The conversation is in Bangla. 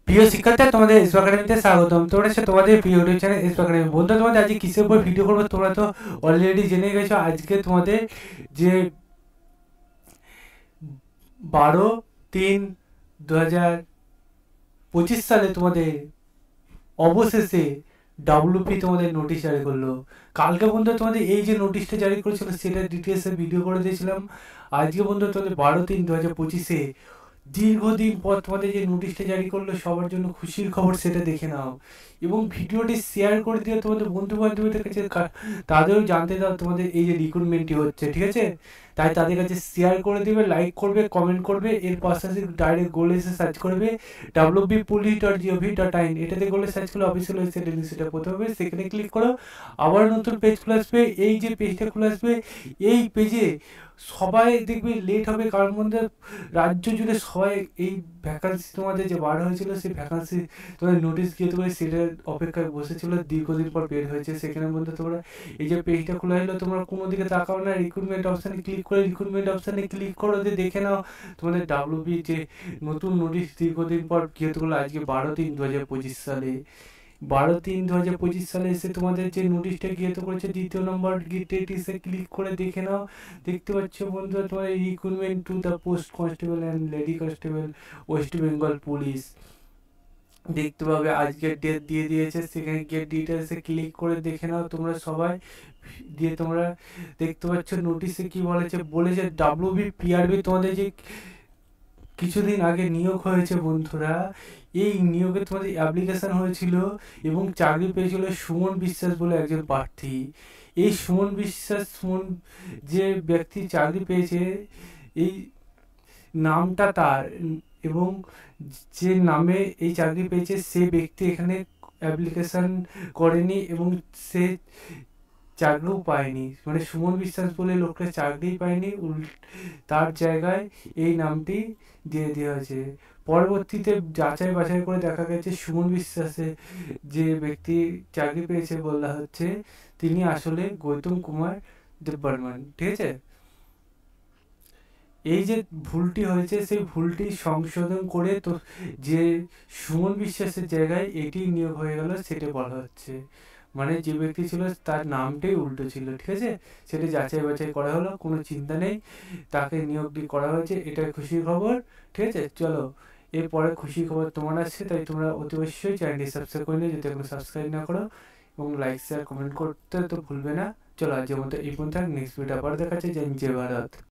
প্রিয় শিক্ষার্থী, তোমাদের এসপি একাডেমিতে স্বাগতম। তোমরা হচ্ছে তোমাদের প্রিয় ইউটিউব চ্যানেল এসপি একাডেমি। বন্ধু, তোমাদের আজকে কিসের উপর ভিডিও করবো তোমরা তো অলরেডি জেনে গেছো। আজকে তোমাদের যে 12/3/2025 সালে তোমাদের অবশেষে ডাব্লিউপি তোমাদের নোটিশ জারি করলো। কালকে বন্ধু তোমাদের এই যে নোটিশটা জারি করেছিল সেটা ডিটেলসে ভিডিও করে দিয়েছিলাম। আজকে বন্ধু তোমাদের 12/3/2025 দীর্ঘদিন পর তোমাদের যে নোটিশটা জারি করলো, সবার জন্য খুশির খবর, সেটা দেখে নাও এবং ভিডিওটি শেয়ার করে দিও তোমাদের বন্ধু বান্ধবীদের কাছে, তাদেরও জানতে দাও তোমাদের এই যে রিক্রুটমেন্টটি হচ্ছে, ঠিক আছে? তাই তাদের কাছে শেয়ার করে দিবে, লাইক করবে, কমেন্ট করবে। এর পাশাপাশি ডাইরেক্ট গোলে এসে সার্চ করবে wbpolice.gov.in, এটাতে গোলে সার্চ করলে অফিসিয়াল ওয়েবসাইট সেটা প্রথমে হবে, সেখানে ক্লিক করো। আবার নতুন পেজ খুলে আসবে। এই যে পেজটা খুলে আসবে, এই পেজে সবাই দেখবে লেট হবে, কারণ মধ্যে রাজ্য জুড়ে সবাই এই ভ্যাকান্সি তোমাদের যে বার হয়েছিল সেই ভ্যাকান্সি তোমাদের নোটিশ গিয়ে তোমরা সেটার অপেক্ষায় বসেছিল, দীর্ঘদিন পর বের হয়েছে। সেখানের মধ্যে তোমরা এই যে পেজটা খোলা হলো, তোমরা কোনো দিকে তাকাও না, রিক্রুটমেন্ট অপশানে ক্লিক করে রিক্রুটমেন্ট অপশানে ক্লিক করো, যে দেখে নাও তোমাদের ডাব্লিউবি যে নতুন নোটিশ দীর্ঘদিন পর গিয়ে তোগুলো আজকে 12/3/2025 সালে 12/3/2025 সালে এসে তোমাদের যে নোটিশটা গিয়ে তো করেছে, দ্বিতীয় নম্বর গেটে ক্লিক করে দেখে নাও। দেখতে পাচ্ছ বন্ধুরা, তোমার recruitment to the post constable and lady constable West Bengal police দেখতে পাবে, আজকের ডেট দিয়ে দিয়েছে। সেখানে গিয়ে ডিটেলসে ক্লিক করে দেখে নাও তোমরা সবাই। দিয়ে তোমরা দেখতে পাচ্ছ নোটিশে কি বলেছে ডাব্লিউবি পিআরবি তোমাদের যে কিছুদিন আগে নিয়োগ হয়েছে বন্ধুরা, এই নিয়োগে তোমাদের অ্যাপ্লিকেশন হয়েছিল এবং চাকরি পেয়েছিল সুমন বিশ্বাস বলে একজন প্রার্থী। এই সুমন যে ব্যক্তি চাকরি পেয়েছে, এই নামটা তার, এবং যে নামে এই চাকরি পেয়েছে সে ব্যক্তি এখানে অ্যাপ্লিকেশন করেনি এবং সে চাকরিও পায়নি। মানে সুমন বিশ্বাস বলে লোকটা চাকরিই পায়নি, তার জায়গায় এই নামটি দিয়ে দেওয়া হয়েছে। পরবর্তীতে যাচাই বাছাই করে দেখা গেছে সুমন বিশ্বাসে যে ব্যক্তি চাকরি পেয়েছে বলা হচ্ছে তিনি আসলে গৌতম কুমার দেববর্মন, ঠিক আছে? এই যে ভুলটি হয়েছে সেই ভুলটি সংশোধন করে তো যে সুমন বিশ্বাসের জায়গায় এটি নিয়োগ হয়ে গেল, সেটা বলা হচ্ছে। মানে যে ব্যক্তি ছিল তার নামটাই উল্টো ছিল, ঠিক আছে? সেটা যাচাই বাছাই করা হলো, কোনো চিন্তা নেই, তাকে নিয়োগটি করা হয়েছে, এটা খুশির খবর, ঠিক আছে? চলো, এরপরে খুশির খবর তোমার আসছে, তাই তোমরা অতি অবশ্যই চ্যানেলটি সাবস্ক্রাইব করে নিও যদি এখনো সাবস্ক্রাইব না করো, এবং লাইক শেয়ার কমেন্ট করতে তো ভুলবে না। চলো, আজকের মতো এই পর্যন্ত, নেক্সট ভিডিও আবার দেখাচ্ছে। জয় ভারত।